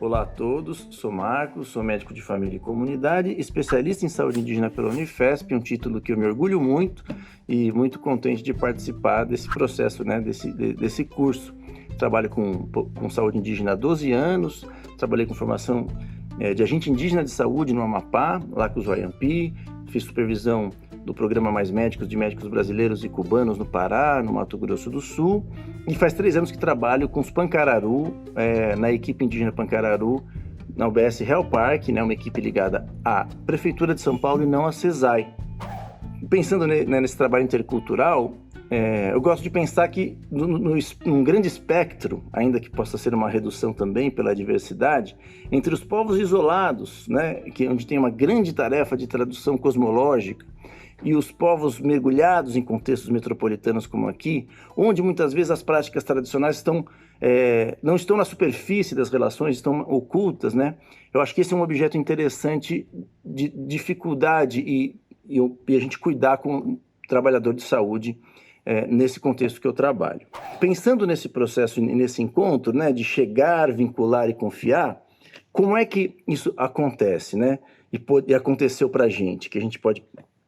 Olá a todos, sou Marcos, sou médico de família e comunidade, especialista em saúde indígena pela Unifesp, um título que eu me orgulho muito e muito contente de participar desse processo, né, desse curso. Trabalho com saúde indígena há 12 anos, trabalhei com formação de agente indígena de saúde no Amapá, lá com os Wayampi, fiz supervisão do programa Mais Médicos de médicos brasileiros e cubanos no Pará, no Mato Grosso do Sul, e faz 3 anos que trabalho com os Pancararu, na equipe indígena Pancararu, na UBS Real Parque, né, uma equipe ligada à Prefeitura de São Paulo e não à CESAI. Pensando nesse trabalho intercultural, eu gosto de pensar que num grande espectro, ainda que possa ser uma redução também pela diversidade, entre os povos isolados, né, onde tem uma grande tarefa de tradução cosmológica, e os povos mergulhados em contextos metropolitanos como aqui, onde muitas vezes as práticas tradicionais não estão na superfície das relações, estão ocultas, né? Eu acho que esse é um objeto interessante de dificuldade e a gente cuidar com o trabalhador de saúde nesse contexto que eu trabalho. Pensando nesse processo, nesse encontro, né, de chegar, vincular e confiar, como é que isso acontece, né? E aconteceu para a gente, que a gente pode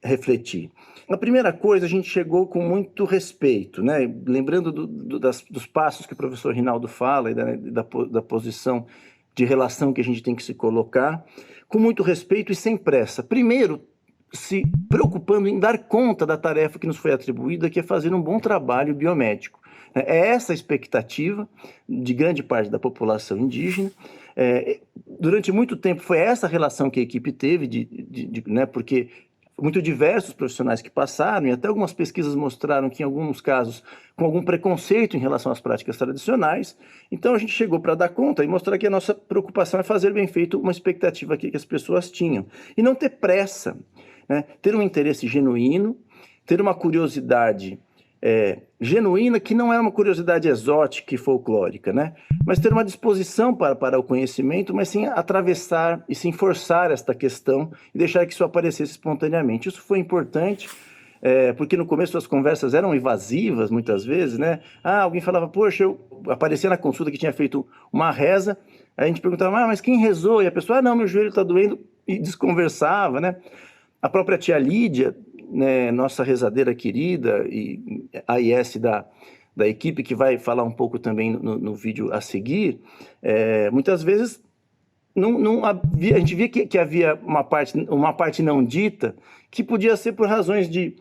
refletir. A primeira coisa, a gente chegou com muito respeito, né? Lembrando dos passos que o professor Rinaldo fala e da posição de relação que a gente tem que se colocar, com muito respeito e sem pressa. Primeiro, se preocupando em dar conta da tarefa que nos foi atribuída, que é fazer um bom trabalho biomédico. É essa a expectativa de grande parte da população indígena. Durante muito tempo foi essa relação que a equipe teve, né, porque muito diversos profissionais que passaram, e até algumas pesquisas mostraram que, em alguns casos, com algum preconceito em relação às práticas tradicionais. Então, a gente chegou para dar conta e mostrar que a nossa preocupação é fazer bem feito uma expectativa que as pessoas tinham. E não ter pressa, né? Ter um interesse genuíno, ter uma curiosidade genuína, que não é uma curiosidade exótica e folclórica, né? Mas ter uma disposição para o conhecimento, mas sim atravessar e sim forçar esta questão e deixar que isso aparecesse espontaneamente. Isso foi importante, porque no começo as conversas eram evasivas, muitas vezes, né? Alguém falava, poxa, eu aparecia na consulta que tinha feito uma reza, aí a gente perguntava, mas quem rezou? E a pessoa, não, meu joelho está doendo, e desconversava, né? A própria tia Lídia, né, nossa rezadeira querida e AIS da equipe, que vai falar um pouco também no vídeo a seguir, muitas vezes a gente via que havia uma parte não dita, que podia ser por razões de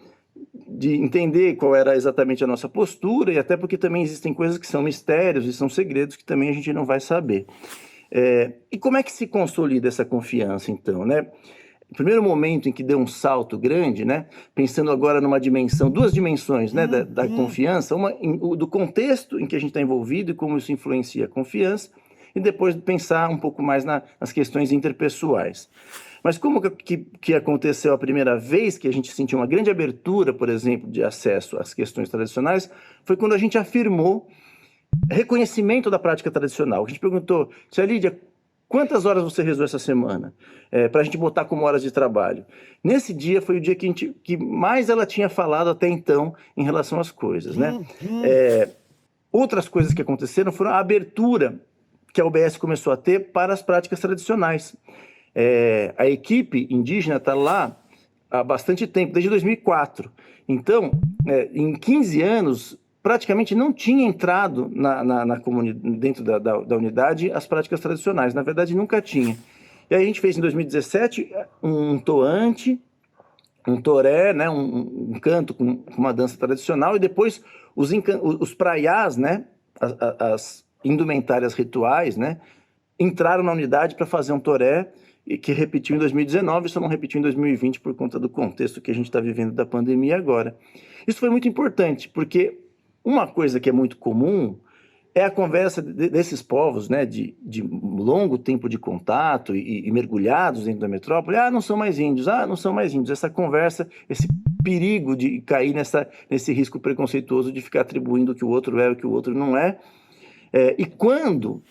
entender qual era exatamente a nossa postura, e até porque também existem coisas que são mistérios e são segredos que também a gente não vai saber. E como é que se consolida essa confiança, então, né? O primeiro momento em que deu um salto grande, né, pensando agora numa dimensão, 2 dimensões, né, da confiança, uma do contexto em que a gente está envolvido e como isso influencia a confiança, e depois pensar um pouco mais nas questões interpessoais. Mas como que aconteceu a primeira vez que a gente sentiu uma grande abertura, por exemplo, de acesso às questões tradicionais, foi quando a gente afirmou reconhecimento da prática tradicional. A gente perguntou, tia Lídia, quantas horas você rezou essa semana? Para a gente botar como horas de trabalho. Nesse dia foi o dia que mais ela tinha falado até então em relação às coisas, né? Outras coisas que aconteceram foram a abertura que a UBS começou a ter para as práticas tradicionais. A equipe indígena está lá há bastante tempo, desde 2004. Então, em 15 anos, praticamente não tinha entrado na comunidade, dentro da unidade, as práticas tradicionais. Na verdade, nunca tinha. E aí a gente fez em 2017 um toante, um toré, né, um canto com uma dança tradicional, e depois os praiás, né, as indumentárias rituais, né, entraram na unidade para fazer um toré, e que repetiu em 2019, só não repetiu em 2020 por conta do contexto que a gente está vivendo da pandemia agora. Isso foi muito importante, porque uma coisa que é muito comum é a conversa desses povos, né, de longo tempo de contato e mergulhados dentro da metrópole. Não são mais índios, não são mais índios. Essa conversa, esse perigo de cair nesse risco preconceituoso de ficar atribuindo o que o outro é, o que o outro não é. E quando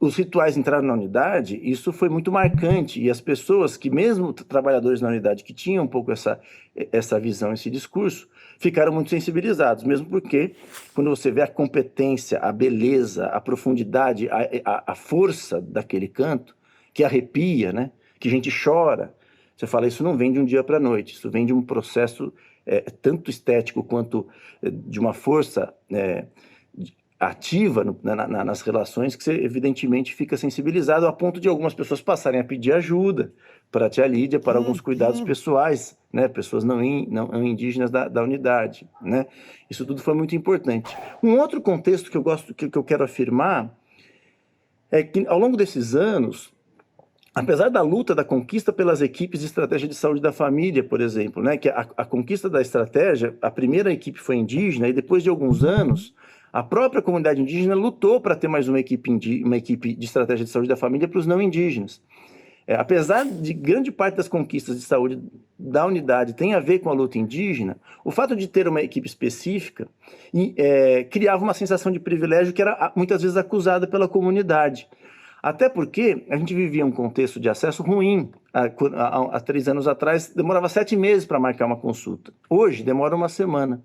os rituais entraram na unidade, isso foi muito marcante, e as pessoas que, mesmo trabalhadores na unidade, que tinham um pouco essa visão, esse discurso, ficaram muito sensibilizados, mesmo porque, quando você vê a competência, a beleza, a profundidade, a força daquele canto, que arrepia, né? Que a gente chora, você fala, isso não vem de um dia para a noite, isso vem de um processo tanto estético quanto de uma força ativa nas relações, que você evidentemente fica sensibilizado a ponto de algumas pessoas passarem a pedir ajuda para a tia Lídia, para alguns cuidados pessoais, né? Pessoas não indígenas da unidade, né? Isso tudo foi muito importante. Um outro contexto que eu quero afirmar é que, ao longo desses anos, apesar da luta, da conquista pelas equipes de estratégia de saúde da família, por exemplo, né, que a conquista da estratégia, a primeira equipe foi indígena, e depois de alguns anos, a própria comunidade indígena lutou para ter mais uma equipe de estratégia de saúde da família para os não indígenas. Apesar de grande parte das conquistas de saúde da unidade tem a ver com a luta indígena, o fato de ter uma equipe específica criava uma sensação de privilégio que era muitas vezes acusada pela comunidade. Até porque a gente vivia um contexto de acesso ruim. Há 3 anos atrás, demorava 7 meses para marcar uma consulta. Hoje, demora uma semana.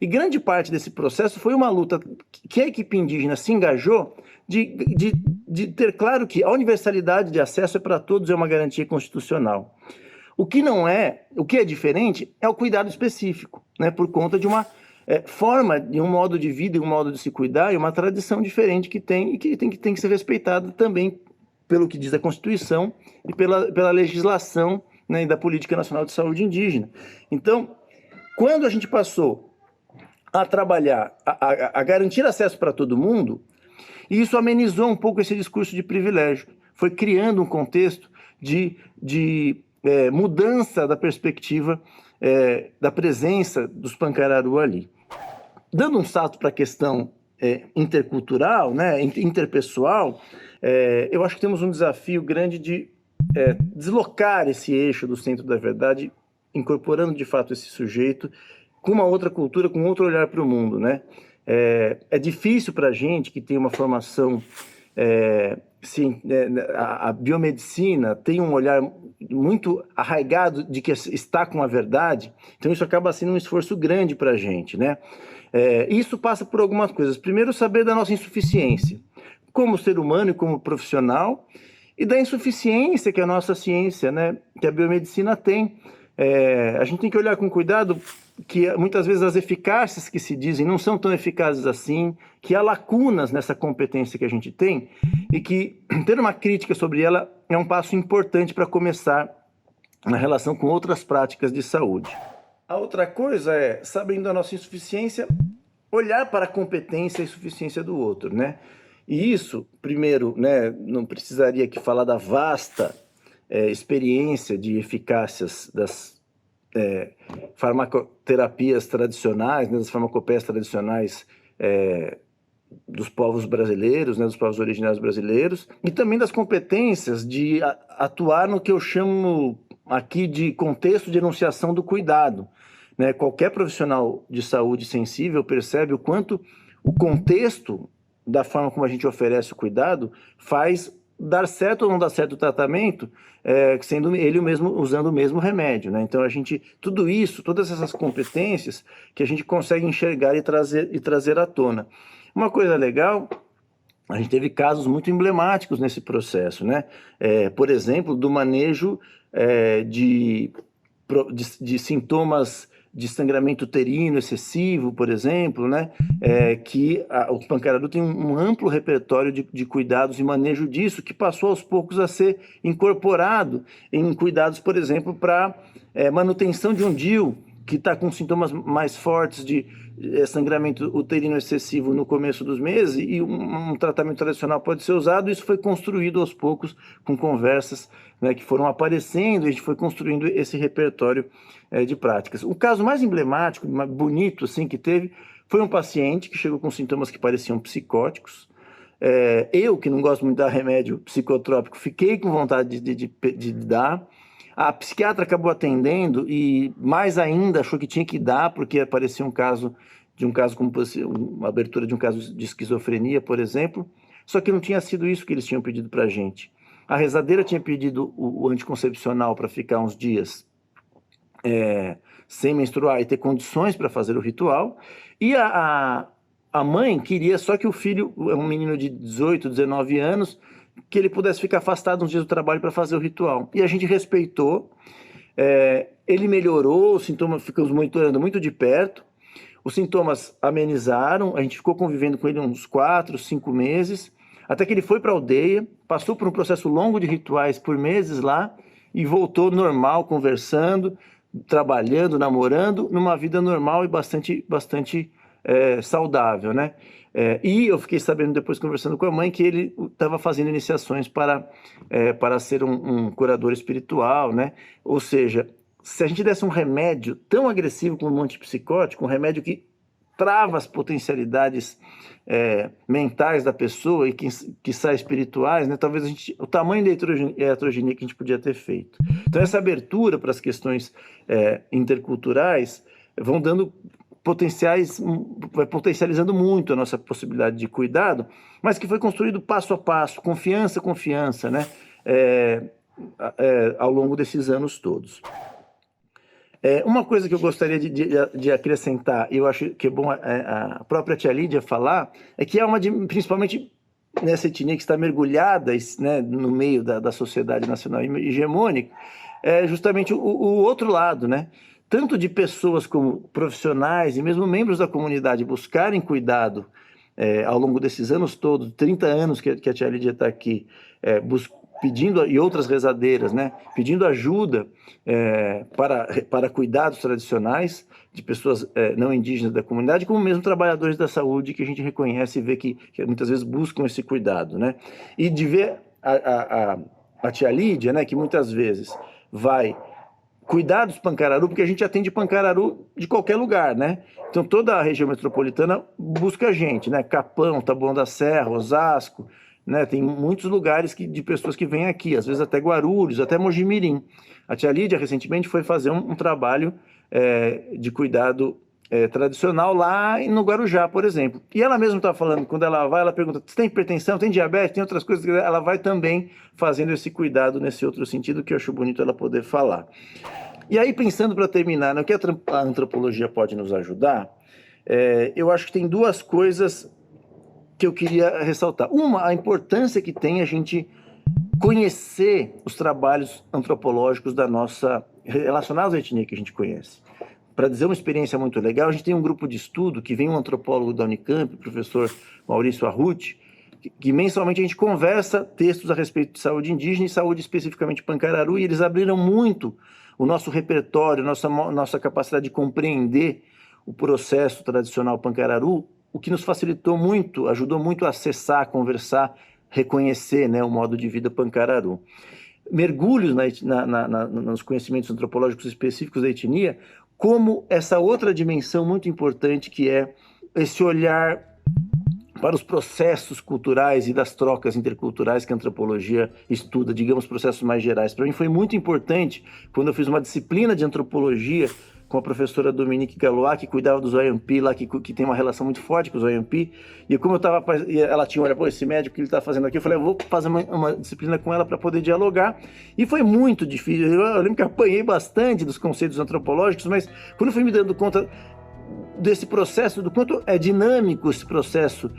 E grande parte desse processo foi uma luta que a equipe indígena se engajou de ter claro que a universalidade de acesso é para todos, é uma garantia constitucional. O que é diferente é o cuidado específico, né, por conta de uma forma, de um modo de vida e um modo de se cuidar, e uma tradição diferente que tem que ser respeitada também pelo que diz a Constituição e pela legislação, né, e da Política Nacional de Saúde Indígena. Então, quando a gente passou a trabalhar, a garantir acesso para todo mundo, isso amenizou um pouco esse discurso de privilégio. Foi criando um contexto de mudança da perspectiva da presença dos Pancararu ali. Dando um salto para a questão intercultural, né, interpessoal, eu acho que temos um desafio grande de deslocar esse eixo do centro da verdade, incorporando de fato esse sujeito com uma outra cultura, com outro olhar para o mundo, né? É difícil para a gente que tem uma formação, a biomedicina tem um olhar muito arraigado de que está com a verdade, então isso acaba sendo um esforço grande para a gente, né? Isso passa por algumas coisas. Primeiro, saber da nossa insuficiência, como ser humano e como profissional, e da insuficiência que a nossa ciência, né, que a biomedicina tem. A gente tem que olhar com cuidado que muitas vezes as eficácias que se dizem não são tão eficazes assim, que há lacunas nessa competência que a gente tem, e que ter uma crítica sobre ela é um passo importante para começar na relação com outras práticas de saúde. A outra coisa é, sabendo da nossa insuficiência, olhar para a competência e insuficiência do outro, né? E isso, primeiro, né, não precisaria aqui falar da vasta experiência de eficácias das farmacoterapias tradicionais, né, das farmacopeias tradicionais dos povos brasileiros, né, dos povos originários brasileiros, e também das competências de atuar no que eu chamo aqui de contexto de enunciação do cuidado, né? Qualquer profissional de saúde sensível percebe o quanto o contexto da forma como a gente oferece o cuidado faz dar certo ou não dar certo o tratamento, sendo ele mesmo usando o mesmo remédio, né? Então tudo isso, todas essas competências que a gente consegue enxergar e trazer à tona. Uma coisa legal, a gente teve casos muito emblemáticos nesse processo, né? Por exemplo, do manejo de sintomas de sangramento uterino excessivo, por exemplo, né? Que o Pancararu tem um amplo repertório de cuidados e manejo disso, que passou aos poucos a ser incorporado em cuidados, por exemplo, para manutenção de um DIU, que está com sintomas mais fortes de sangramento uterino excessivo no começo dos meses, e um tratamento tradicional pode ser usado. Isso foi construído aos poucos com conversas, né, que foram aparecendo, e a gente foi construindo esse repertório de práticas. O caso mais emblemático, mais bonito assim, que teve, foi um paciente que chegou com sintomas que pareciam psicóticos. Eu, que não gosto muito de dar remédio psicotrópico, fiquei com vontade de dar. A psiquiatra acabou atendendo e, mais ainda, achou que tinha que dar, porque aparecia uma abertura de um caso de esquizofrenia, por exemplo. Só que não tinha sido isso que eles tinham pedido para a gente. A rezadeira tinha pedido o anticoncepcional para ficar uns dias sem menstruar e ter condições para fazer o ritual, e a mãe queria só que o filho, um menino de 18, 19 anos, que ele pudesse ficar afastado uns dias do trabalho para fazer o ritual. E a gente respeitou, ele melhorou, os sintomas ficamos monitorando muito de perto, os sintomas amenizaram, a gente ficou convivendo com ele uns 4, 5 meses, até que ele foi para a aldeia, passou por um processo longo de rituais por meses lá, e voltou normal, conversando, trabalhando, namorando, numa vida normal e bastante saudável, né? E eu fiquei sabendo depois, conversando com a mãe, que ele estava fazendo iniciações para ser um curador espiritual, né? Ou seja, se a gente desse um remédio tão agressivo como um antipsicótico, um remédio que trava as potencialidades mentais da pessoa e que sai espirituais, né? Talvez o tamanho da heterogeneia que a gente podia ter feito. Então essa abertura para as questões interculturais vão dando vai potencializando muito a nossa possibilidade de cuidado, mas que foi construído passo a passo, confiança, né? Ao longo desses anos todos. Uma coisa que eu gostaria de acrescentar, eu acho que é bom a própria tia Lídia falar, é que principalmente nessa etnia que está mergulhada, né, no meio da sociedade nacional hegemônica, é justamente o outro lado, né? Tanto de pessoas como profissionais e mesmo membros da comunidade buscarem cuidado ao longo desses anos todos, 30 anos que a tia Lídia está aqui, pedindo, e outras rezadeiras, né, pedindo ajuda para cuidados tradicionais de pessoas não indígenas da comunidade, como mesmo trabalhadores da saúde que a gente reconhece e vê que muitas vezes buscam esse cuidado, né? E de ver a tia Lídia, né, que muitas vezes vai cuidar dos Pancararu, porque a gente atende Pancararu de qualquer lugar, né? Então toda a região metropolitana busca a gente, né? Capão, Taboão da Serra, Osasco, né? Tem muitos lugares de pessoas que vêm aqui, às vezes até Guarulhos, até Mojimirim. A tia Lídia recentemente foi fazer um trabalho de cuidado tradicional lá no Guarujá, por exemplo. E ela mesma estava falando, quando ela vai, ela pergunta, você tem hipertensão, tem diabetes, tem outras coisas, ela vai também fazendo esse cuidado nesse outro sentido, que eu acho bonito ela poder falar. E aí, pensando para terminar, no que a antropologia pode nos ajudar, eu acho que tem duas coisas que eu queria ressaltar. Uma, a importância que tem a gente conhecer os trabalhos antropológicos relacionados à etnia que a gente conhece. Para dizer uma experiência muito legal, a gente tem um grupo de estudo que vem um antropólogo da Unicamp, o professor Maurício Arruti, que mensalmente a gente conversa textos a respeito de saúde indígena e saúde especificamente Pancararu, e eles abriram muito o nosso repertório, nossa capacidade de compreender o processo tradicional Pancararu, o que nos facilitou muito, ajudou muito a acessar, conversar, reconhecer, né, o modo de vida Pancararu. Mergulhos nos conhecimentos antropológicos específicos da etnia, como essa outra dimensão muito importante que é esse olhar para os processos culturais e das trocas interculturais que a antropologia estuda, digamos, processos mais gerais. Para mim foi muito importante quando eu fiz uma disciplina de antropologia com a professora Dominique Galois, que cuidava dos Oyampi lá, que tem uma relação muito forte com os Oyampi, e como ela tinha, olha, esse médico que ele está fazendo aqui, eu falei, eu vou fazer uma disciplina com ela para poder dialogar, e foi muito difícil, eu lembro que apanhei bastante dos conceitos antropológicos, mas quando eu fui me dando conta desse processo, do quanto é dinâmico esse processo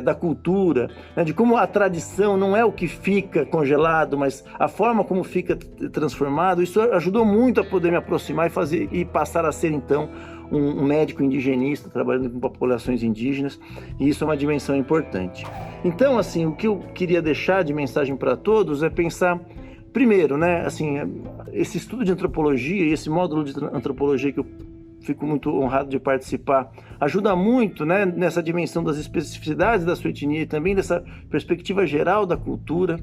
da cultura, né, de como a tradição não é o que fica congelado, mas a forma como fica transformado, isso ajudou muito a poder me aproximar e passar a ser, então, um médico indigenista, trabalhando com populações indígenas, e isso é uma dimensão importante. Então, assim, o que eu queria deixar de mensagem para todos é pensar, primeiro, né, assim, esse estudo de antropologia e esse módulo de antropologia que eu fico muito honrado de participar, ajuda muito, né, nessa dimensão das especificidades da sua etnia e também dessa perspectiva geral da cultura.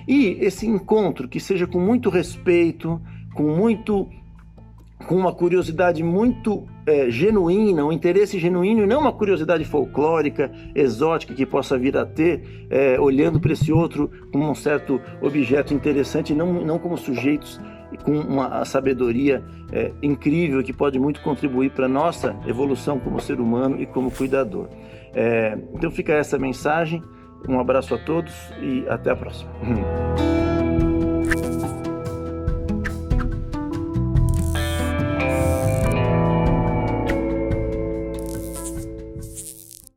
E esse encontro que seja com muito respeito, com uma curiosidade muito genuína, um interesse genuíno e não uma curiosidade folclórica, exótica que possa vir a ter, olhando para esse outro como um certo objeto interessante, não como sujeitos com uma sabedoria incrível que pode muito contribuir para a nossa evolução como ser humano e como cuidador. Então fica essa mensagem, Um abraço a todos e até a próxima.